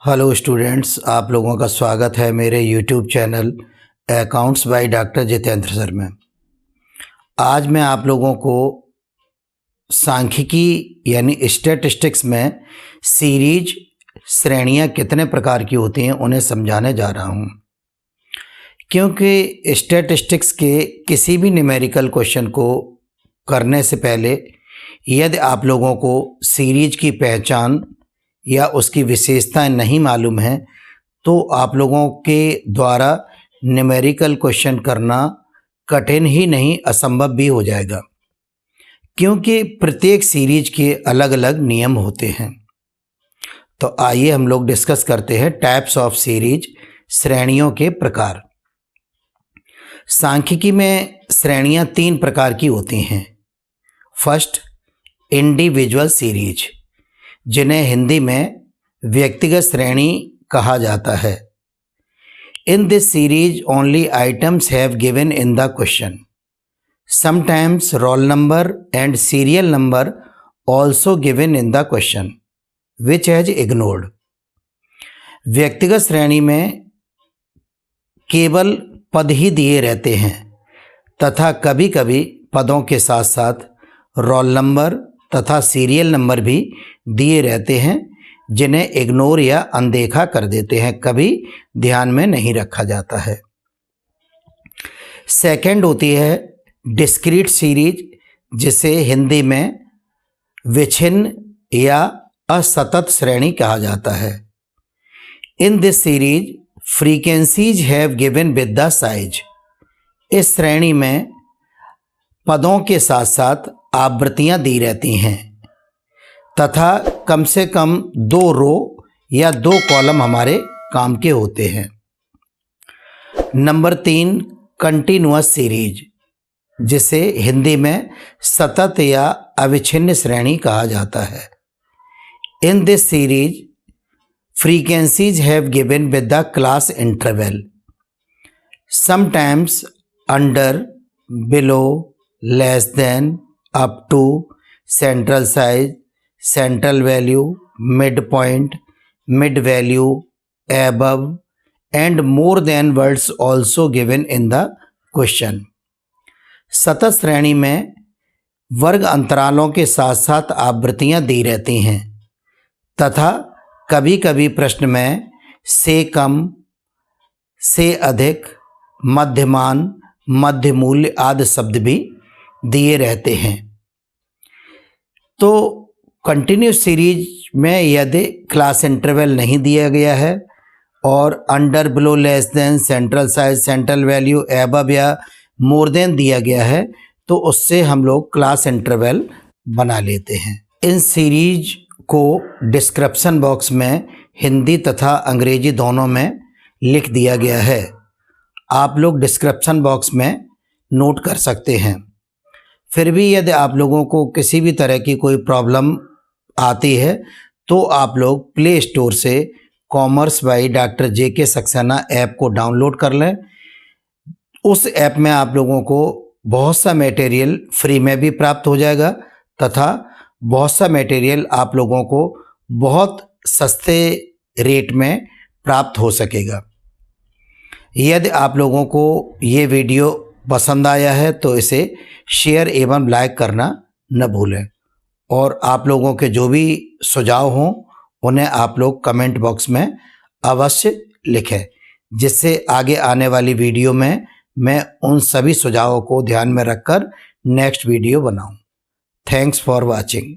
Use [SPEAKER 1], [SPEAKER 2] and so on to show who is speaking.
[SPEAKER 1] Hello students, आप लोगों का स्वागत है मेरे YouTube channel accounts by doctor Jitendra sir में। आज मैं आप लोगों को सांख्यिकी यानी स्टैटिस्टिक्स में सीरीज श्रेणियां कितने प्रकार की होती हैं उन्हें समझाने जा रहा हूं। क्योंकि स्टैटिस्टिक्स के किसी भी न्यूमेरिकल क्वेश्चन को करने से पहले यदि आप लोगों को सीरीज की पहचान या उसकी विशेषताएं नहीं मालूम है तो आप लोगों के द्वारा न्यूमेरिकल क्वेश्चन करना कठिन ही नहीं असंभव भी हो जाएगा, क्योंकि प्रत्येक सीरीज के अलग अलग नियम होते हैं। तो आइए हम लोग डिस्कस करते हैं टाइप्स ऑफ सीरीज, श्रेणियों के प्रकार। सांख्यिकी में श्रेणियां 3 प्रकार की होती हैं। फर्स्ट, इंडिविजुअल सीरीज, जिन्हें हिंदी में व्यक्तिगत श्रेणी कहा जाता है। In this series only items have given in the question, sometimes roll number and serial number also given in the question which has ignored. व्यक्तिगत श्रेणी में केवल पद ही दिए रहते हैं तथा कभी कभी पदों के साथ साथ रोल नंबर तथा सीरियल नंबर भी दिए रहते हैं, जिन्हें इग्नोर या अनदेखा कर देते हैं, कभी ध्यान में नहीं रखा जाता है। सेकंड होती है डिस्क्रीट सीरीज, जिसे हिंदी में विच्छिन्न या असतत श्रेणी कहा जाता है। In this series frequencies have given with the size. इस श्रेणी में पदों के साथ साथ आवृत्तियां दी रहती हैं तथा कम से कम 2 रो या 2 कॉलम हमारे काम के होते हैं। नंबर 3, कंटिन्यूअस सीरीज, जिसे हिंदी में सतत या अविच्छिन्न श्रेणी कहा जाता है। In this series frequencies have given with the class interval, sometimes under, below, less than, up to, central size, central value, mid point, mid value, above and more than words also given in the question. सतत श्रेणी में वर्ग अंतरालों के साथ साथ आवृत्तियां दी रहती हैं तथा कभी कभी प्रश्न में से कम, से अधिक, मध्यमान, मध्य मूल्य आदि शब्द भी दिए रहते हैं। तो कंटिन्यूस सीरीज में यदि क्लास इंटरवल नहीं दिया गया है और under, below, less then, central size, central value, above या मोर देन दिया गया है तो उससे हम लोग क्लास इंटरवल बना लेते हैं। इन सीरीज को डिस्क्रिप्शन बॉक्स में हिंदी तथा अंग्रेजी दोनों में लिख दिया गया है, आप लोग डिस्क्रिप्शन बॉक्स में नोट कर सकते हैं। फिर भी यदि आप लोगों को किसी भी तरह की कोई प्रॉब्लम आती है तो आप लोग प्ले स्टोर से commerce by doctor JK Saxena app को डाउनलोड कर लें। उस ऐप में आप लोगों को बहुत सा मटेरियल फ्री में भी प्राप्त हो जाएगा तथा बहुत सा मटेरियल आप लोगों को बहुत सस्ते रेट में प्राप्त हो सकेगा। यदि आप लोगों को ये वीडियो पसंद आया है तो इसे शेयर एवं लाइक करना न भूलें और आप लोगों के जो भी सुझाव हों उन्हें आप लोग कमेंट बॉक्स में अवश्य लिखें, जिससे आगे आने वाली वीडियो में मैं उन सभी सुझावों को ध्यान में रखकर नेक्स्ट वीडियो बनाऊं। Thanks for watching.